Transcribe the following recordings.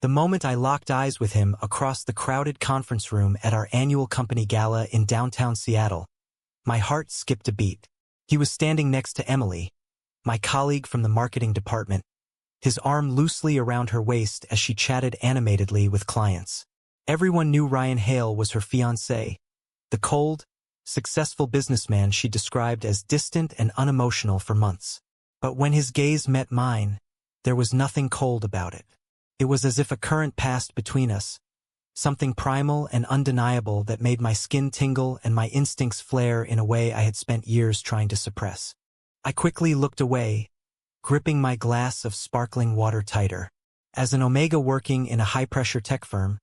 The moment I locked eyes with him across the crowded conference room at our annual company gala in downtown Seattle, my heart skipped a beat. He was standing next to Emily, my colleague from the marketing department, his arm loosely around her waist as she chatted animatedly with clients. Everyone knew Ryan Hale was her fiancé, the cold, successful businessman she described as distant and unemotional for months. But when his gaze met mine, there was nothing cold about it. It was as if a current passed between us, something primal and undeniable that made my skin tingle and my instincts flare in a way I had spent years trying to suppress. I quickly looked away, gripping my glass of sparkling water tighter. As an Omega working in a high-pressure tech firm,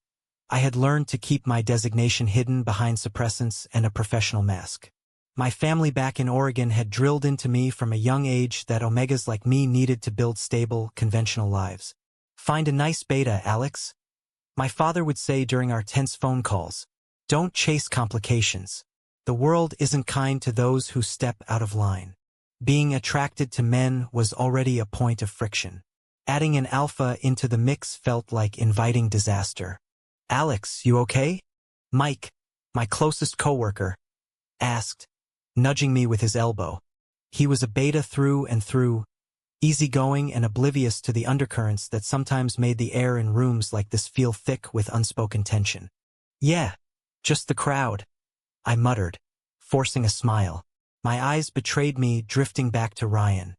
I had learned to keep my designation hidden behind suppressants and a professional mask. My family back in Oregon had drilled into me from a young age that Omegas like me needed to build stable, conventional lives. "Find a nice beta, Alex," my father would say during our tense phone calls. "Don't chase complications. The world isn't kind to those who step out of line." Being attracted to men was already a point of friction. Adding an alpha into the mix felt like inviting disaster. "Alex, you okay?" Mike, my closest coworker, asked, nudging me with his elbow. He was a beta through and through, easygoing and oblivious to the undercurrents that sometimes made the air in rooms like this feel thick with unspoken tension. "Yeah, just the crowd," I muttered, forcing a smile. My eyes betrayed me, drifting back to Ryan.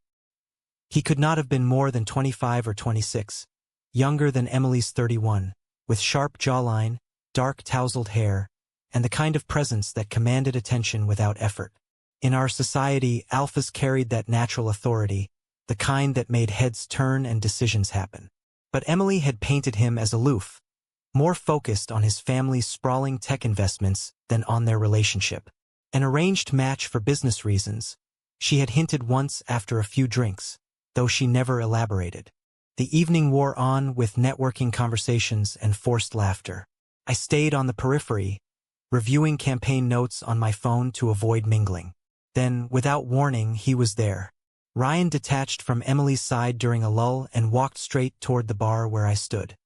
He could not have been more than 25 or 26, younger than Emily's 31, with sharp jawline, dark tousled hair, and the kind of presence that commanded attention without effort. In our society, alphas carried that natural authority, the kind that made heads turn and decisions happen. But Emily had painted him as aloof, more focused on his family's sprawling tech investments than on their relationship. An arranged match for business reasons, she had hinted once after a few drinks, though she never elaborated. The evening wore on with networking conversations and forced laughter. I stayed on the periphery, reviewing campaign notes on my phone to avoid mingling. Then, without warning, he was there. Ryan detached from Emily's side during a lull and walked straight toward the bar where I stood.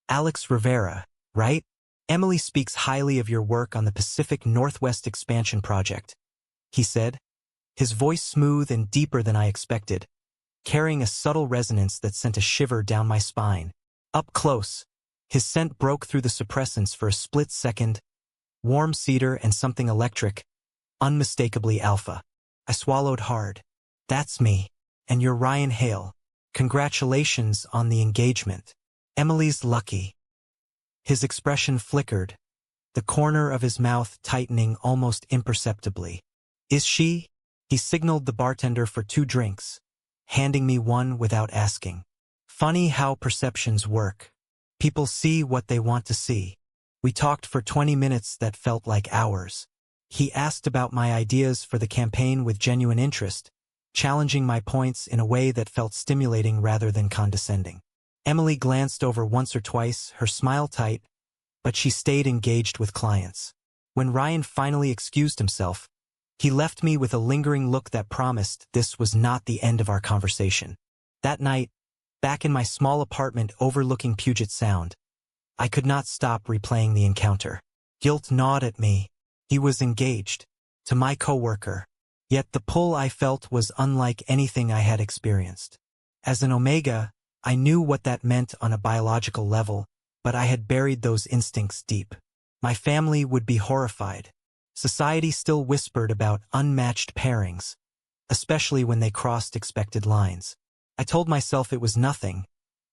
"Alex Rivera, right? Emily speaks highly of your work on the Pacific Northwest expansion project," he said, his voice smooth and deeper than I expected, carrying a subtle resonance that sent a shiver down my spine. Up close, his scent broke through the suppressants for a split second, warm cedar and something electric, unmistakably alpha. I swallowed hard. "That's me. And you're Ryan Hale. Congratulations on the engagement. Emily's lucky." His expression flickered, the corner of his mouth tightening almost imperceptibly. "Is she?" He signaled the bartender for 2 drinks, handing me one without asking. Funny how perceptions work. People see what they want to see. We talked for 20 minutes that felt like hours. He asked about my ideas for the campaign with genuine interest, challenging my points in a way that felt stimulating rather than condescending. Emily glanced over once or twice, her smile tight, but she stayed engaged with clients. When Ryan finally excused himself, he left me with a lingering look that promised this was not the end of our conversation. That night, back in my small apartment overlooking Puget Sound, I could not stop replaying the encounter. Guilt gnawed at me. He was engaged, to my coworker. Yet the pull I felt was unlike anything I had experienced. As an Omega, I knew what that meant on a biological level, but I had buried those instincts deep. My family would be horrified. Society still whispered about unmatched pairings, especially when they crossed expected lines. I told myself it was nothing,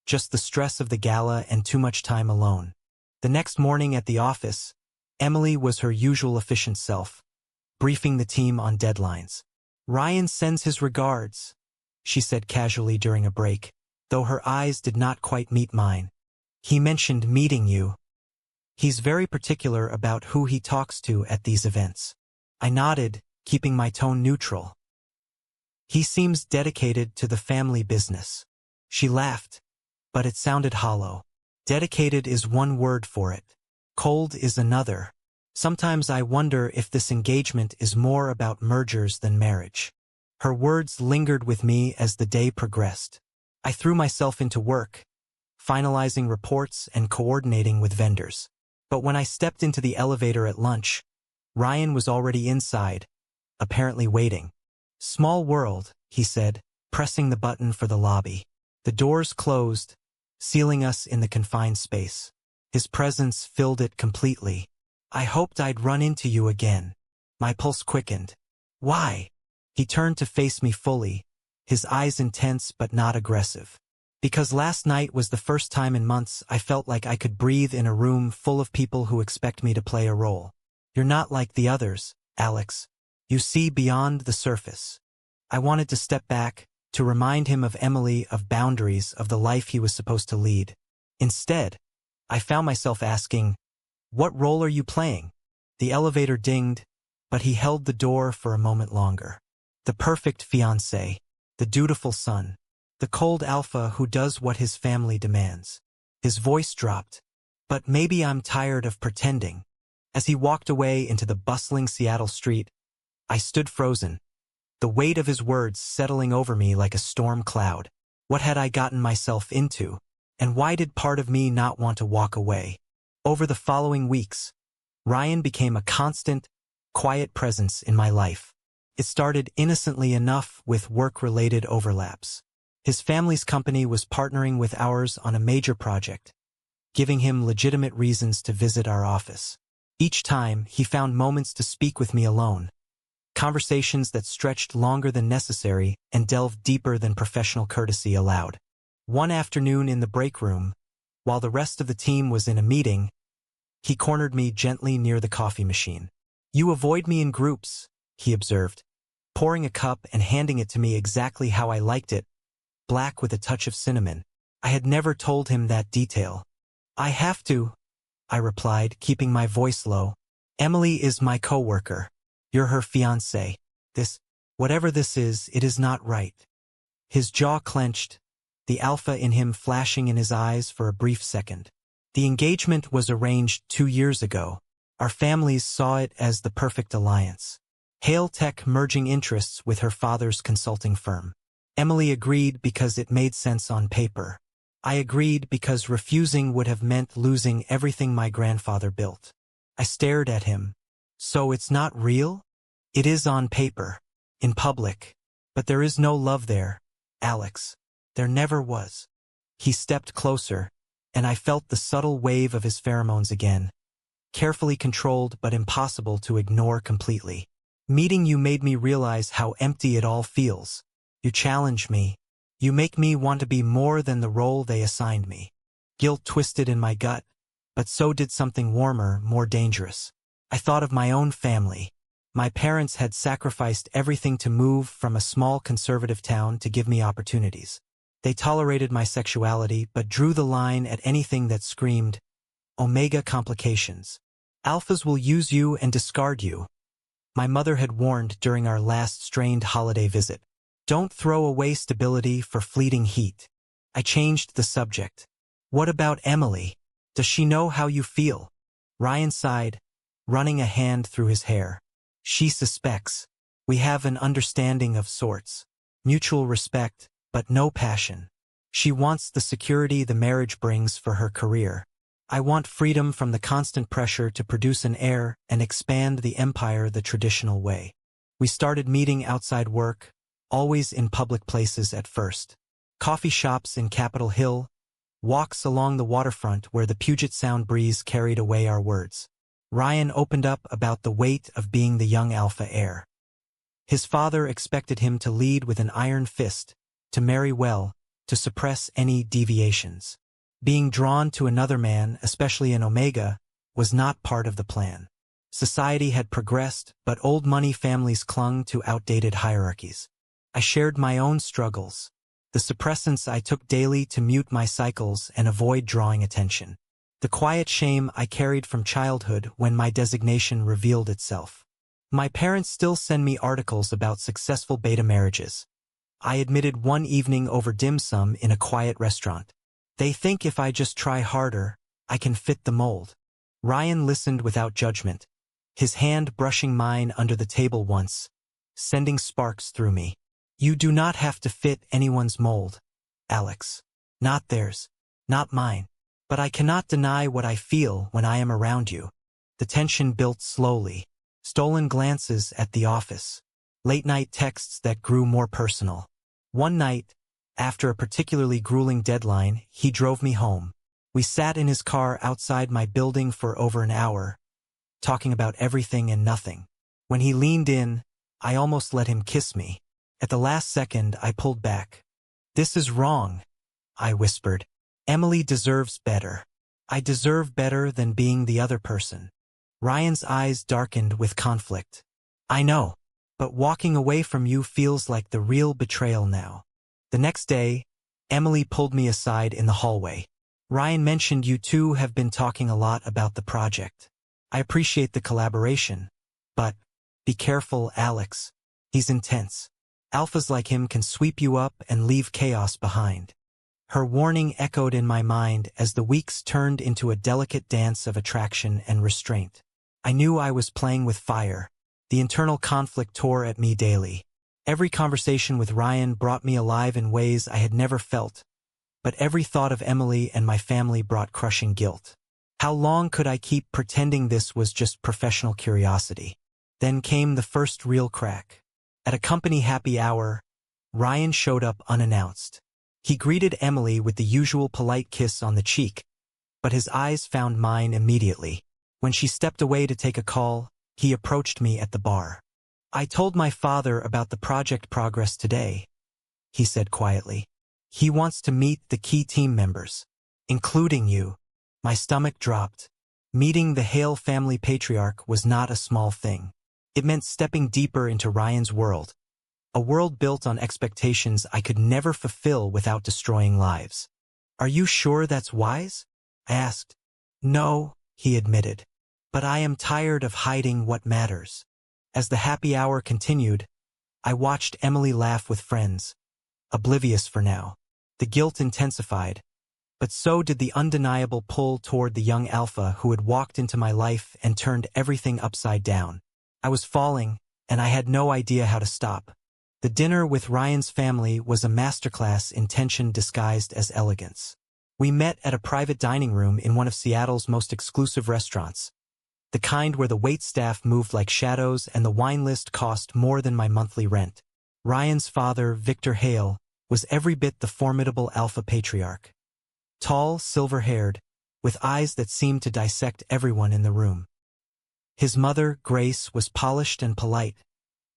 just the stress of the gala and too much time alone. The next morning at the office, Emily was her usual efficient self, briefing the team on deadlines. "Ryan sends his regards," she said casually during a break, though her eyes did not quite meet mine. "He mentioned meeting you. He's very particular about who he talks to at these events." I nodded, keeping my tone neutral. "He seems dedicated to the family business." She laughed, but it sounded hollow. Dedicated is one word for it. Cold is another. Sometimes I wonder if this engagement is more about mergers than marriage. Her words lingered with me as the day progressed. I threw myself into work, finalizing reports and coordinating with vendors. But when I stepped into the elevator at lunch, Ryan was already inside, apparently waiting. "Small world," he said, pressing the button for the lobby. The doors closed, sealing us in the confined space. His presence filled it completely. "I hoped I'd run into you again." My pulse quickened. "Why?" He turned to face me fully, his eyes intense but not aggressive. "Because last night was the first time in months I felt like I could breathe in a room full of people who expect me to play a role. You're not like the others, Alex. You see beyond the surface." I wanted to step back, to remind him of Emily, of boundaries, of the life he was supposed to lead. Instead, I found myself asking, "What role are you playing?" The elevator dinged, but he held the door for a moment longer. The perfect fiancé, the dutiful son, the cold alpha who does what his family demands. His voice dropped. "But maybe I'm tired of pretending." As he walked away into the bustling Seattle street, I stood frozen, the weight of his words settling over me like a storm cloud. What had I gotten myself into? And why did part of me not want to walk away? Over the following weeks, Ryan became a constant, quiet presence in my life. It started innocently enough with work-related overlaps. His family's company was partnering with ours on a major project, giving him legitimate reasons to visit our office. Each time, he found moments to speak with me alone, conversations that stretched longer than necessary and delved deeper than professional courtesy allowed. One afternoon in the break room, while the rest of the team was in a meeting, he cornered me gently near the coffee machine. "You avoid me in groups," he observed, pouring a cup and handing it to me exactly how I liked it, black with a touch of cinnamon. I had never told him that detail. "I have to," I replied, keeping my voice low. "Emily is my coworker. You're her fiancé. Whatever this is, it is not right." His jaw clenched, the alpha in him flashing in his eyes for a brief second. "The engagement was arranged 2 years ago. Our families saw it as the perfect alliance. Hale Tech merging interests with her father's consulting firm. Emily agreed because it made sense on paper. I agreed because refusing would have meant losing everything my grandfather built." I stared at him. "So it's not real?" "It is on paper, in public. But there is no love there, Alex. There never was." He stepped closer, and I felt the subtle wave of his pheromones again, carefully controlled but impossible to ignore completely. "Meeting you made me realize how empty it all feels. You challenge me. You make me want to be more than the role they assigned me." Guilt twisted in my gut, but so did something warmer, more dangerous. I thought of my own family. My parents had sacrificed everything to move from a small conservative town to give me opportunities. They tolerated my sexuality but drew the line at anything that screamed, "Omega complications. Alphas will use you and discard you." My mother had warned during our last strained holiday visit. "Don't throw away stability for fleeting heat." I changed the subject. "What about Emily? Does she know how you feel?" Ryan sighed, running a hand through his hair. "She suspects. We have an understanding of sorts. Mutual respect, but no passion. She wants the security the marriage brings for her career. I want freedom from the constant pressure to produce an heir and expand the empire the traditional way." We started meeting outside work, always in public places at first. Coffee shops in Capitol Hill, walks along the waterfront where the Puget Sound breeze carried away our words. Ryan opened up about the weight of being the young alpha heir. His father expected him to lead with an iron fist, to marry well, to suppress any deviations. Being drawn to another man, especially an Omega, was not part of the plan. Society had progressed, but old money families clung to outdated hierarchies. I shared my own struggles, the suppressants I took daily to mute my cycles and avoid drawing attention, the quiet shame I carried from childhood when my designation revealed itself. My parents still send me articles about successful beta marriages. I admitted one evening over dim sum in a quiet restaurant. They think if I just try harder, I can fit the mold. Ryan listened without judgment, his hand brushing mine under the table once, sending sparks through me. "You do not have to fit anyone's mold, Alex. Not theirs. not mine. But I cannot deny what I feel when I am around you. The tension built slowly. Stolen glances at the office. Late-night texts that grew more personal. One night, after a particularly grueling deadline, he drove me home. We sat in his car outside my building for over an hour, talking about everything and nothing. When he leaned in, I almost let him kiss me. At the last second, I pulled back. "This is wrong," I whispered. "Emily deserves better. I deserve better than being the other person." Ryan's eyes darkened with conflict. "I know, but walking away from you feels like the real betrayal now." The next day, Emily pulled me aside in the hallway. "Ryan mentioned you two have been talking a lot about the project. I appreciate the collaboration, but be careful, Alex. He's intense. Alphas like him can sweep you up and leave chaos behind." Her warning echoed in my mind as the weeks turned into a delicate dance of attraction and restraint. I knew I was playing with fire. The internal conflict tore at me daily. Every conversation with Ryan brought me alive in ways I had never felt, but every thought of Emily and my family brought crushing guilt. How long could I keep pretending this was just professional curiosity? Then came the first real crack. At a company happy hour, Ryan showed up unannounced. He greeted Emily with the usual polite kiss on the cheek, but his eyes found mine immediately. When she stepped away to take a call, he approached me at the bar. "I told my father about the project progress today," he said quietly. "He wants to meet the key team members, including you." My stomach dropped. Meeting the Hale family patriarch was not a small thing. It meant stepping deeper into Ryan's world, a world built on expectations I could never fulfill without destroying lives. "Are you sure that's wise?" I asked. "No," he admitted, "but I am tired of hiding what matters." As the happy hour continued, I watched Emily laugh with friends, oblivious for now. The guilt intensified, but so did the undeniable pull toward the young alpha who had walked into my life and turned everything upside down. I was falling, and I had no idea how to stop. The dinner with Ryan's family was a masterclass in tension disguised as elegance. We met at a private dining room in one of Seattle's most exclusive restaurants, the kind where the waitstaff moved like shadows and the wine list cost more than my monthly rent. Ryan's father, Victor Hale, was every bit the formidable alpha patriarch. Tall, silver-haired, with eyes that seemed to dissect everyone in the room. His mother, Grace, was polished and polite,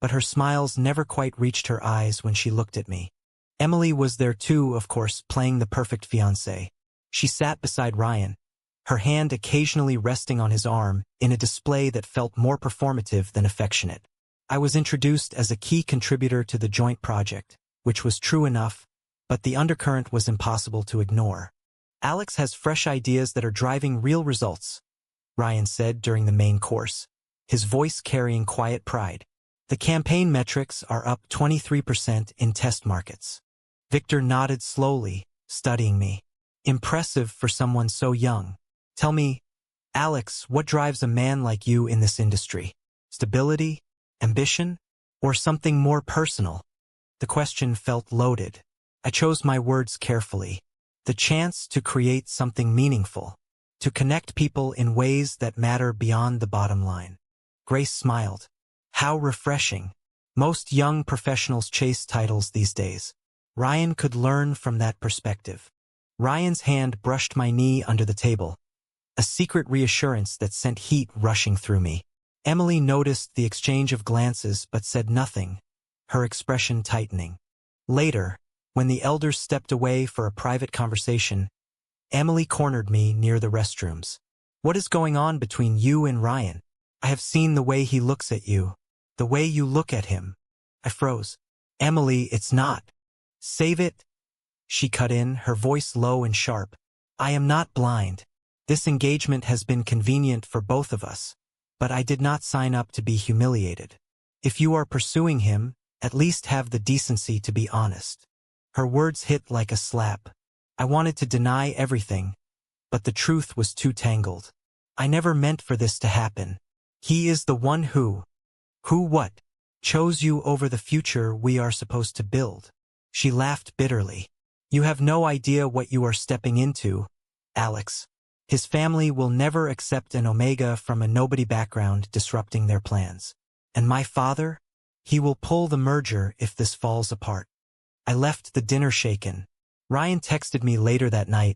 but her smiles never quite reached her eyes when she looked at me. Emily was there too, of course, playing the perfect fiancé. She sat beside Ryan, her hand occasionally resting on his arm in a display that felt more performative than affectionate. I was introduced as a key contributor to the joint project, which was true enough, but the undercurrent was impossible to ignore. "Alex has fresh ideas that are driving real results," Ryan said during the main course, his voice carrying quiet pride. "The campaign metrics are up 23% in test markets." Victor nodded slowly, studying me. Impressive for someone so young. "Tell me, Alex, what drives a man like you in this industry? Stability? Ambition? Or something more personal?" The question felt loaded. I chose my words carefully. The chance to create something meaningful, to connect people in ways that matter beyond the bottom line. Grace smiled. How refreshing. Most young professionals chase titles these days. Ryan could learn from that perspective. Ryan's hand brushed my knee under the table, a secret reassurance that sent heat rushing through me. Emily noticed the exchange of glances but said nothing, her expression tightening. Later, when the elders stepped away for a private conversation, Emily cornered me near the restrooms. "What is going on between you and Ryan? I have seen the way he looks at you, the way you look at him." I froze. "Emily, it's not." "Save it," she cut in, her voice low and sharp. "I am not blind. This engagement has been convenient for both of us, but I did not sign up to be humiliated. If you are pursuing him, at least have the decency to be honest." Her words hit like a slap. I wanted to deny everything, but the truth was too tangled. "I never meant for this to happen. He is the one who what? Chose you over the future we are supposed to build." She laughed bitterly. You have no idea what you are stepping into, Alex. His family will never accept an Omega from a nobody background disrupting their plans. And my father? He will pull the merger if this falls apart. I left the dinner shaken. Ryan texted me later that night.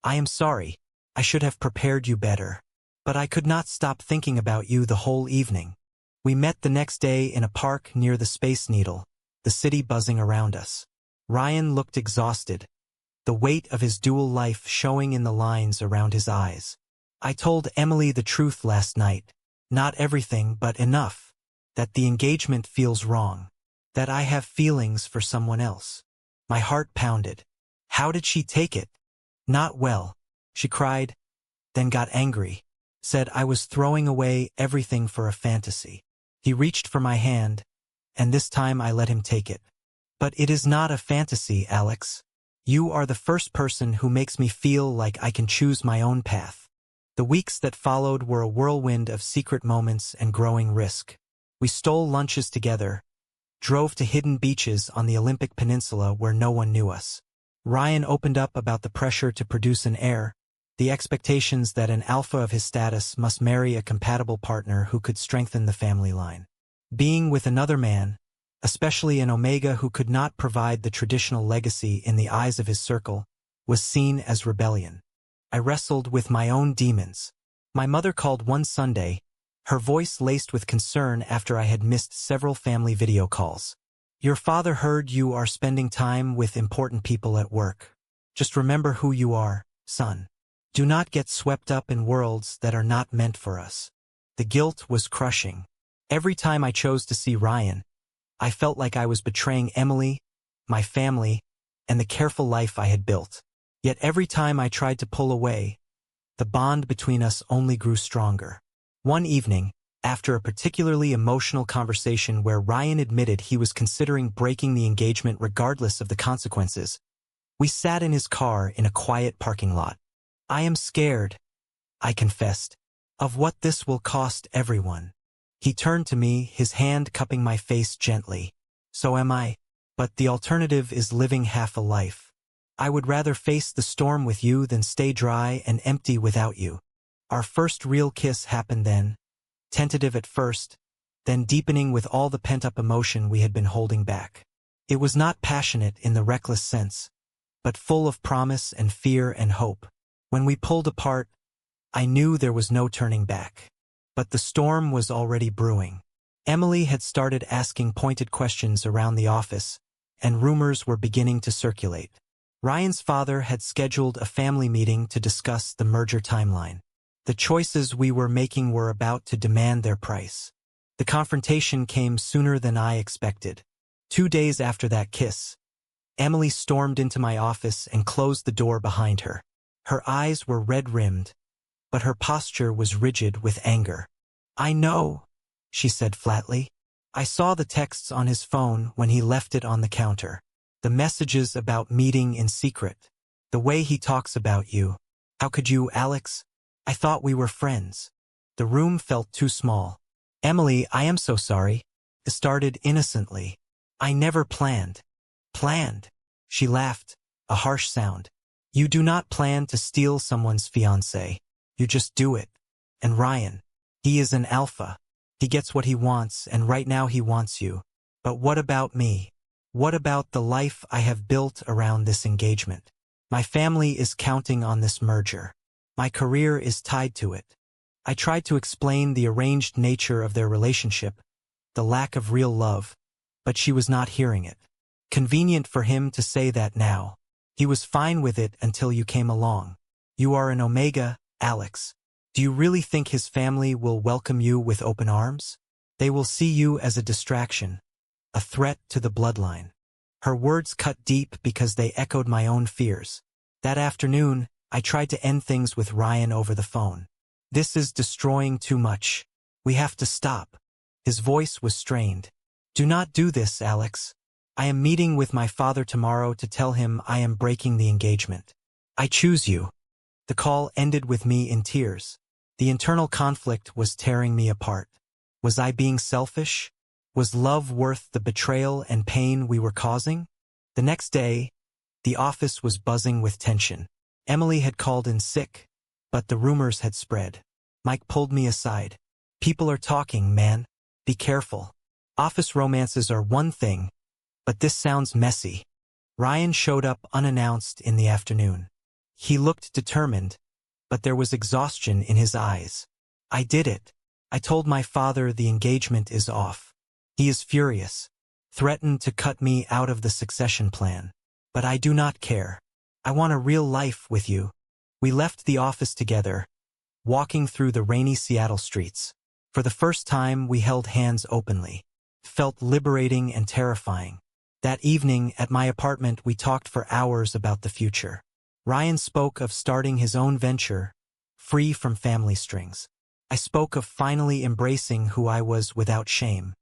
I am sorry. I should have prepared you better. But I could not stop thinking about you the whole evening. We met the next day in a park near the Space Needle, the city buzzing around us. Ryan looked exhausted, the weight of his dual life showing in the lines around his eyes. I told Emily the truth last night. Not everything, but enough. That the engagement feels wrong. That I have feelings for someone else. My heart pounded. How did she take it? Not well. She cried, then got angry. Said I was throwing away everything for a fantasy. He reached for my hand, and this time I let him take it. But it is not a fantasy, Alex. You are the first person who makes me feel like I can choose my own path. The weeks that followed were a whirlwind of secret moments and growing risk. We stole lunches together, drove to hidden beaches on the Olympic Peninsula where no one knew us. Ryan opened up about the pressure to produce an heir, the expectations that an alpha of his status must marry a compatible partner who could strengthen the family line. Being with another man, especially an Omega who could not provide the traditional legacy in the eyes of his circle, was seen as rebellion. I wrestled with my own demons. My mother called one Sunday, her voice laced with concern after I had missed several family video calls. Your father heard you are spending time with important people at work. Just remember who you are, son. Do not get swept up in worlds that are not meant for us. The guilt was crushing. Every time I chose to see Ryan, I felt like I was betraying Emily, my family, and the careful life I had built. Yet every time I tried to pull away, the bond between us only grew stronger. One evening, after a particularly emotional conversation where Ryan admitted he was considering breaking the engagement regardless of the consequences, we sat in his car in a quiet parking lot. I am scared, I confessed, of what this will cost everyone. He turned to me, his hand cupping my face gently. So am I. But the alternative is living half a life. I would rather face the storm with you than stay dry and empty without you. Our first real kiss happened then, tentative at first, then deepening with all the pent-up emotion we had been holding back. It was not passionate in the reckless sense, but full of promise and fear and hope. When we pulled apart, I knew there was no turning back. But the storm was already brewing. Emily had started asking pointed questions around the office, and rumors were beginning to circulate. Ryan's father had scheduled a family meeting to discuss the merger timeline. The choices we were making were about to demand their price. The confrontation came sooner than I expected. 2 days after that kiss, Emily stormed into my office and closed the door behind her. Her eyes were red-rimmed, but her posture was rigid with anger. I know, she said flatly. I saw the texts on his phone when he left it on the counter. The messages about meeting in secret. The way he talks about you. How could you, Alex? I thought we were friends. The room felt too small. Emily, I am so sorry. It started innocently. I never planned. Planned? She laughed, a harsh sound. You do not plan to steal someone's fiancé. You just do it. And Ryan, he is an alpha. He gets what he wants, and right now he wants you. But what about me? What about the life I have built around this engagement? My family is counting on this merger. My career is tied to it. I tried to explain the arranged nature of their relationship, the lack of real love, but she was not hearing it. Convenient for him to say that now. He was fine with it until you came along. You are an Omega, Alex. Do you really think his family will welcome you with open arms? They will see you as a distraction, a threat to the bloodline. Her words cut deep because they echoed my own fears. That afternoon, I tried to end things with Ryan over the phone. This is destroying too much. We have to stop. His voice was strained. Do not do this, Alex. I am meeting with my father tomorrow to tell him I am breaking the engagement. I choose you. The call ended with me in tears. The internal conflict was tearing me apart. Was I being selfish? Was love worth the betrayal and pain we were causing? The next day, The office was buzzing with tension. Emily had called in sick, but the rumors had spread. Mike pulled me aside. "People are talking, man. Be careful. Office romances are one thing, but this sounds messy." Ryan showed up unannounced in the afternoon. He looked determined, but there was exhaustion in his eyes. "I did it. I told my father the engagement is off. He is furious, threatened to cut me out of the succession plan. But I do not care. I want a real life with you." We left the office together, walking through the rainy Seattle streets. For the first time, we held hands openly. It felt liberating and terrifying. That evening, at my apartment, we talked for hours about the future. Ryan spoke of starting his own venture, free from family strings. I spoke of finally embracing who I was without shame.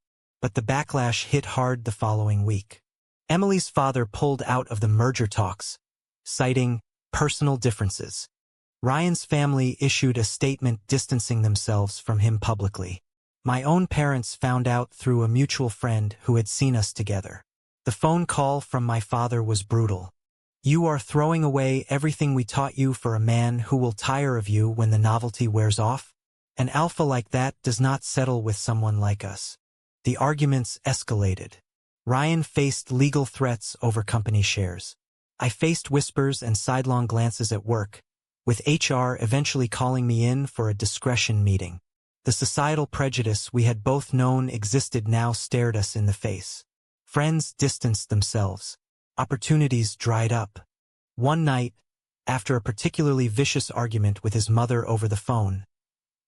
But the backlash hit hard the following week. Emily's father pulled out of the merger talks, citing personal differences. Ryan's family issued a statement distancing themselves from him publicly. My own parents found out through a mutual friend who had seen us together. The phone call from my father was brutal. "You are throwing away everything we taught you for a man who will tire of you when the novelty wears off? An alpha like that does not settle with someone like us." The arguments escalated. Ryan faced legal threats over company shares. I faced whispers and sidelong glances at work, with HR eventually calling me in for a discretion meeting. The societal prejudice we had both known existed now stared us in the face. Friends distanced themselves. Opportunities dried up. One night, after a particularly vicious argument with his mother over the phone,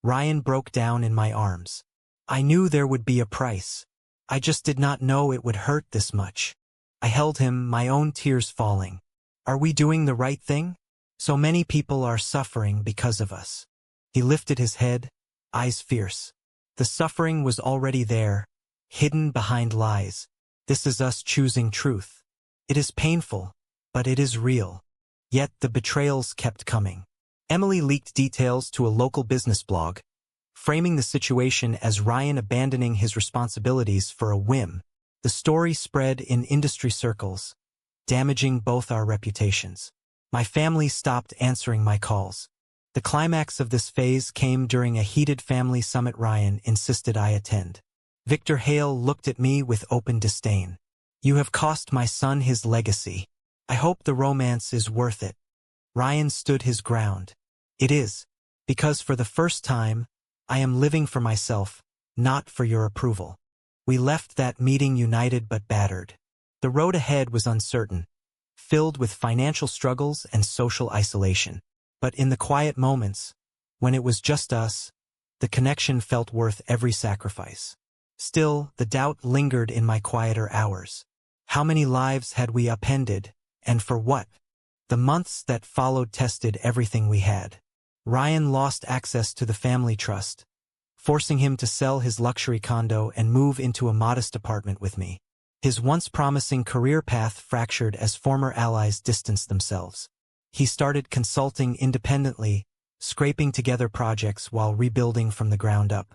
Ryan broke down in my arms. I knew there would be a price. I just did not know it would hurt this much. I held him, my own tears falling. "Are we doing the right thing? So many people are suffering because of us." He lifted his head, eyes fierce. "The suffering was already there, hidden behind lies. This is us choosing truth. It is painful, but it is real." Yet the betrayals kept coming. Emily leaked details to a local business blog, framing the situation as Ryan abandoning his responsibilities for a whim. The story spread in industry circles, damaging both our reputations. My family stopped answering my calls. The climax of this phase came during a heated family summit Ryan insisted I attend. Victor Hale looked at me with open disdain. "You have cost my son his legacy. I hope the romance is worth it." Ryan stood his ground. "It is, because for the first time, I am living for myself, not for your approval." We left that meeting united but battered. The road ahead was uncertain, filled with financial struggles and social isolation. But in the quiet moments, when it was just us, the connection felt worth every sacrifice. Still, the doubt lingered in my quieter hours. How many lives had we upended, and for what? The months that followed tested everything we had. Ryan lost access to the family trust, forcing him to sell his luxury condo and move into a modest apartment with me. His once promising career path fractured as former allies distanced themselves. He started consulting independently, scraping together projects while rebuilding from the ground up.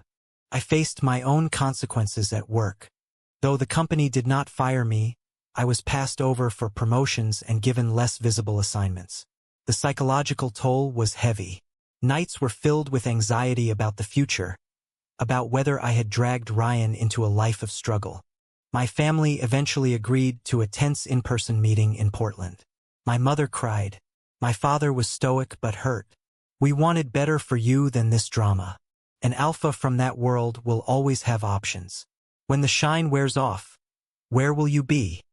I faced my own consequences at work. Though the company did not fire me, I was passed over for promotions and given less visible assignments. The psychological toll was heavy. Nights were filled with anxiety about the future, about whether I had dragged Ryan into a life of struggle. My family eventually agreed to a tense in-person meeting in Portland. My mother cried. My father was stoic but hurt. "We wanted better for you than this drama. An alpha from that world will always have options. When the shine wears off, where will you be?"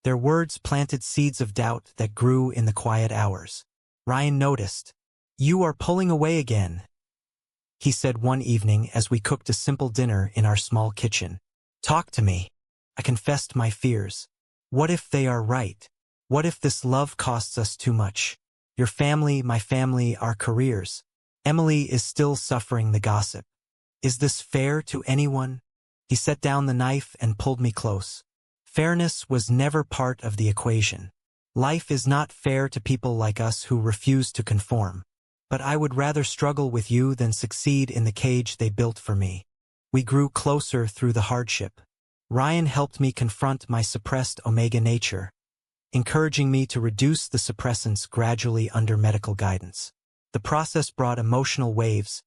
Their words planted seeds of doubt that grew in the quiet hours. Ryan noticed. "You are pulling away again," he said one evening as we cooked a simple dinner in our small kitchen. "Talk to me." I confessed my fears. What if they are right? What if this love costs us too much? Your family, my family, our careers. Emily is still suffering the gossip. Is this fair to anyone? He set down the knife and pulled me close. Fairness was never part of the equation. Life is not fair to people like us who refuse to conform. But I would rather struggle with you than succeed in the cage they built for me. We grew closer through the hardship. Ryan helped me confront my suppressed omega nature, encouraging me to reduce the suppressants gradually under medical guidance. The process brought emotional waves,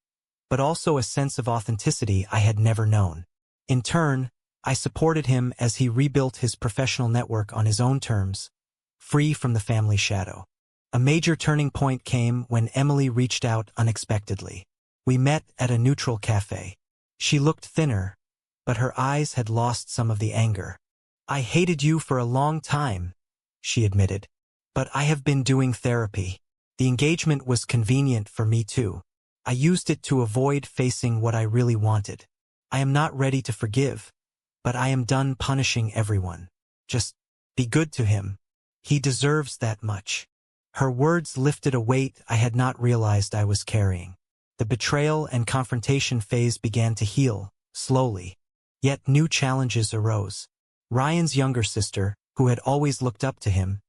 but also a sense of authenticity I had never known. In turn, I supported him as he rebuilt his professional network on his own terms, free from the family shadow. A major turning point came when Emily reached out unexpectedly. We met at a neutral cafe. She looked thinner, but her eyes had lost some of the anger. "I hated you for a long time," she admitted, "but I have been doing therapy." The engagement was convenient for me too. I used it to avoid facing what I really wanted. I am not ready to forgive, but I am done punishing everyone. Just be good to him. He deserves that much. Her words lifted a weight I had not realized I was carrying. The betrayal and confrontation phase began to heal, slowly. Yet new challenges arose. Ryan's younger sister, who had always looked up to him,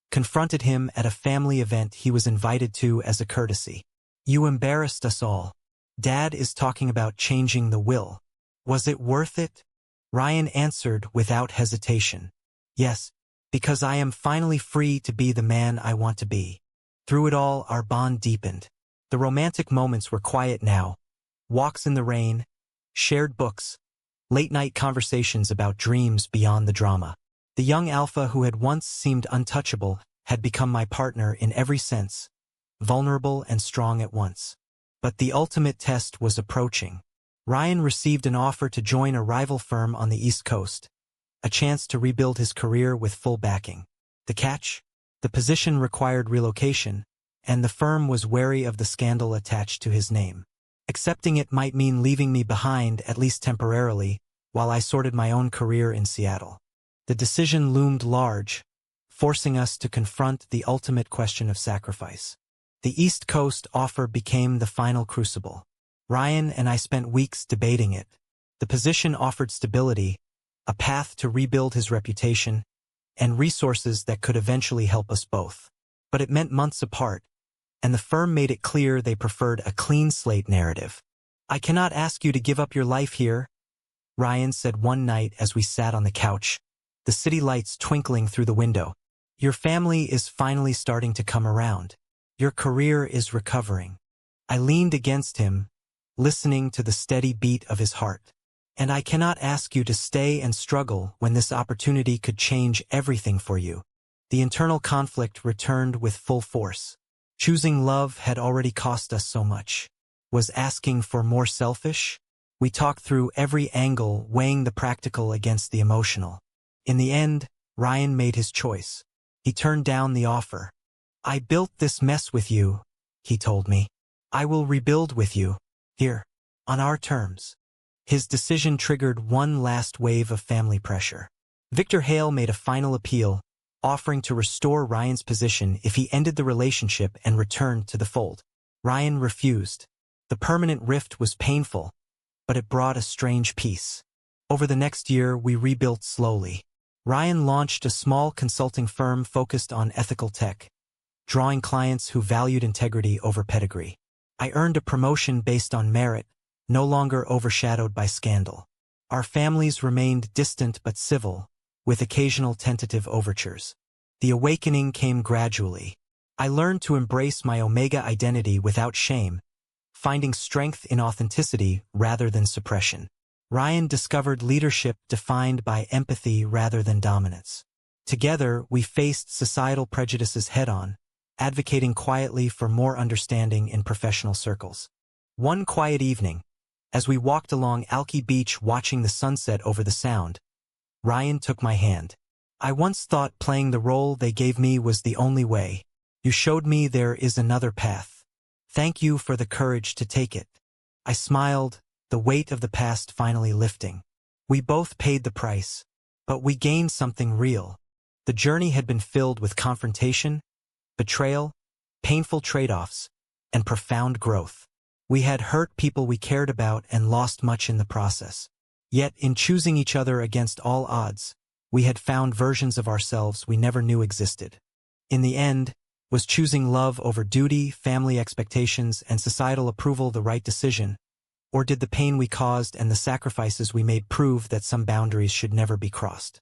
confronted him at a family event he was invited to as a courtesy. "You embarrassed us all. Dad is talking about changing the will. Was it worth it?" Ryan answered without hesitation. "Yes, because I am finally free to be the man I want to be." Through it all, our bond deepened. The romantic moments were quiet now. Walks in the rain, shared books, late-night conversations about dreams beyond the drama. The young alpha who had once seemed untouchable had become my partner in every sense, vulnerable and strong at once. But the ultimate test was approaching. Ryan received an offer to join a rival firm on the East Coast, a chance to rebuild his career with full backing. The catch? The position required relocation, and the firm was wary of the scandal attached to his name. Accepting it might mean leaving me behind, at least temporarily, while I sorted my own career in Seattle. The decision loomed large, forcing us to confront the ultimate question of sacrifice. The East Coast offer became the final crucible. Ryan and I spent weeks debating it. The position offered stability, a path to rebuild his reputation, and resources that could eventually help us both. But it meant months apart, and the firm made it clear they preferred a clean slate narrative. "I cannot ask you to give up your life here," Ryan said one night as we sat on the couch, the city lights twinkling through the window. "Your family is finally starting to come around. Your career is recovering." I leaned against him, listening to the steady beat of his heart. "And I cannot ask you to stay and struggle when this opportunity could change everything for you." The internal conflict returned with full force. Choosing love had already cost us so much. Was asking for more selfish? We talked through every angle, weighing the practical against the emotional. In the end, Ryan made his choice. He turned down the offer. "I built this mess with you," he told me. "I will rebuild with you, here, on our terms." His decision triggered one last wave of family pressure. Victor Hale made a final appeal, offering to restore Ryan's position if he ended the relationship and returned to the fold. Ryan refused. The permanent rift was painful, but it brought a strange peace. Over the next year, we rebuilt slowly. Ryan launched a small consulting firm focused on ethical tech, drawing clients who valued integrity over pedigree. I earned a promotion based on merit, no longer overshadowed by scandal. Our families remained distant but civil, with occasional tentative overtures. The awakening came gradually. I learned to embrace my Omega identity without shame, finding strength in authenticity rather than suppression. Ryan discovered leadership defined by empathy rather than dominance. Together, we faced societal prejudices head-on, advocating quietly for more understanding in professional circles. One quiet evening, as we walked along Alki Beach watching the sunset over the Sound, Ryan took my hand. "I once thought playing the role they gave me was the only way. You showed me there is another path. Thank you for the courage to take it." I smiled, the weight of the past finally lifting. We both paid the price, but we gained something real. The journey had been filled with confrontation, betrayal, painful trade-offs, and profound growth. We had hurt people we cared about and lost much in the process. Yet, in choosing each other against all odds, we had found versions of ourselves we never knew existed. In the end, was choosing love over duty, family expectations, and societal approval the right decision? Or did the pain we caused and the sacrifices we made prove that some boundaries should never be crossed?